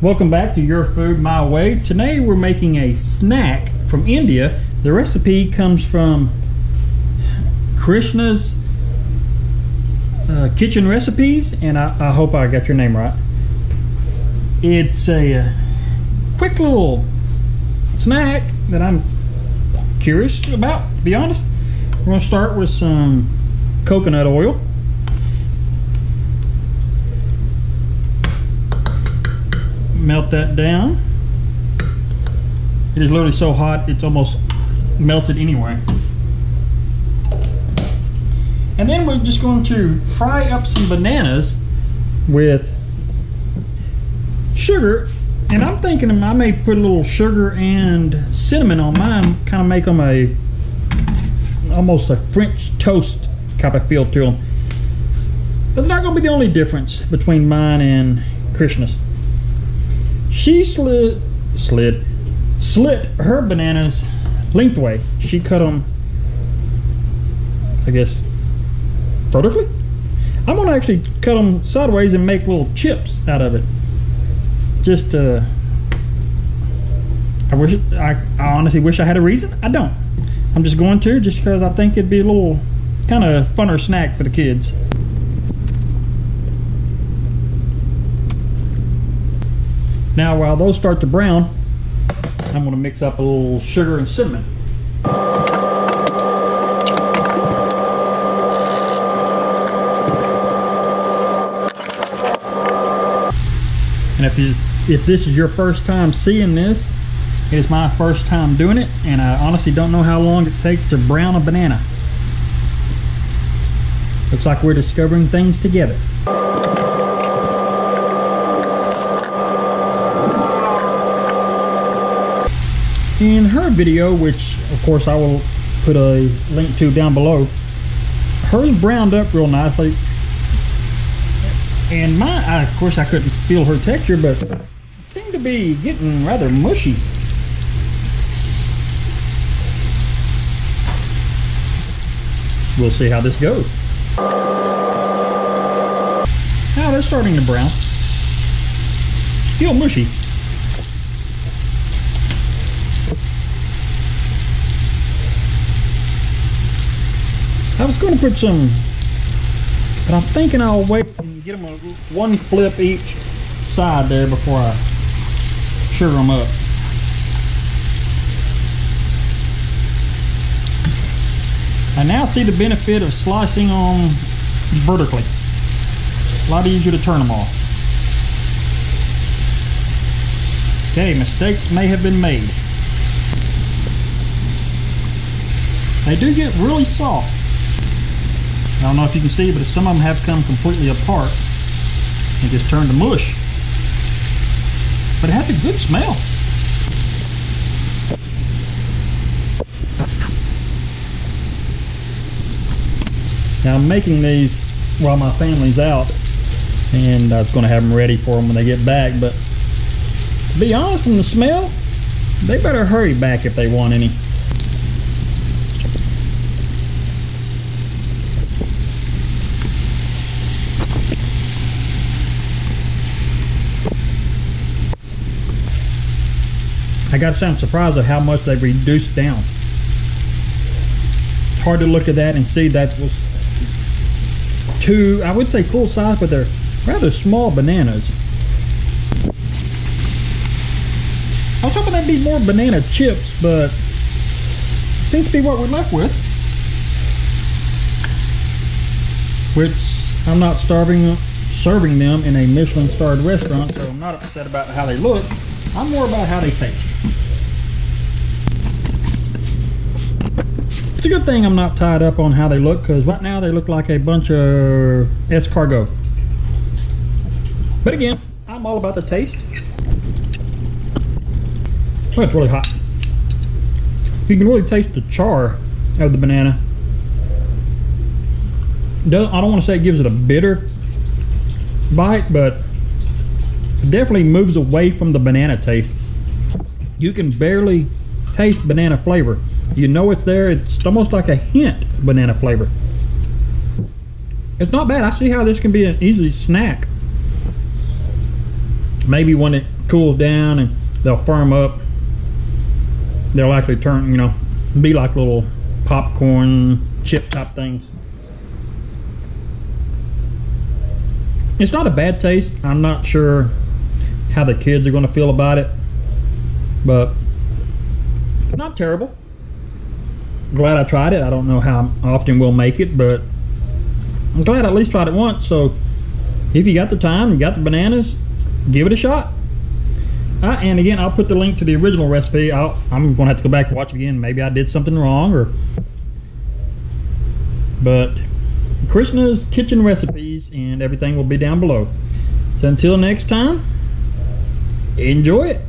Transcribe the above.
Welcome back to Your Food My Way. Today we're making a snack from India. The recipe comes from Krishna's kitchen recipes, and I hope I got your name right. It's a quick little snack that I'm curious about, to be honest. We're going to start with some coconut oil. Melt that down. It is literally so hot it's almost melted anyway. And then we're just going to fry up some bananas with sugar, and I'm thinking I may put a little sugar and cinnamon on mine, kind of make them almost a French toast type of feel to them. That's not going to be the only difference between mine and Krishna's. She slit her bananas lengthwise. She cut them, I guess, vertically. I'm gonna actually cut them sideways and make little chips out of it. Just I honestly wish I had a reason. I don't. I'm just going to, just because I think it'd be a little kind of funner snack for the kids. Now, while those start to brown, I'm going to mix up a little sugar and cinnamon. And if this is your first time seeing this, it is my first time doing it, and I honestly don't know how long it takes to brown a banana. Looks like we're discovering things together. In her video, which of course I will put a link to down below, hers browned up real nicely, and mine, of course I couldn't feel her texture, but it seemed to be getting rather mushy. We'll see how this goes. Now they're starting to brown. Still mushy. I was going to put some, but I'm thinking I'll wait and get them one flip each side there before I sugar them up. I now see the benefit of slicing them vertically. A lot easier to turn them off. Okay, mistakes may have been made. They do get really soft. I don't know if you can see, but some of them have come completely apart and just turned to mush. But it has a good smell. Now I'm making these while my family's out, and I was going to have them ready for them when they get back, but to be honest, from the smell, they better hurry back if they want any. I gotta say, I'm surprised at how much they've reduced down. It's hard to look at that and see that was two, I would say full size, but they're rather small bananas. I was hoping there'd be more banana chips, but it seems to be what we're left with. Which, I'm not serving them in a Michelin-starred restaurant, so I'm not upset about how they look. I'm more about how they taste. It's a good thing I'm not tied up on how they look, because right now they look like a bunch of escargot. But again, I'm all about the taste. Well, it's really hot. You can really taste the char of the banana. I don't want to say it gives it a bitter bite, but it definitely moves away from the banana taste. You can barely taste banana flavor. You know it's there. It's almost like a hint of banana flavor. It's not bad. I see how this can be an easy snack. Maybe when it cools down and they'll firm up. They'll actually turn, you know, be like little popcorn chip type things. It's not a bad taste. I'm not sure how the kids are going to feel about it, but not terrible. Glad I tried it. I don't know how often we'll make it, but I'm glad I at least tried it once. So if you got the time, you got the bananas, give it a shot. And again, I'll put the link to the original recipe. I'm going to have to go back and watch it again. Maybe I did something wrong, but Krishna's kitchen recipes and everything will be down below. So until next time, enjoy it.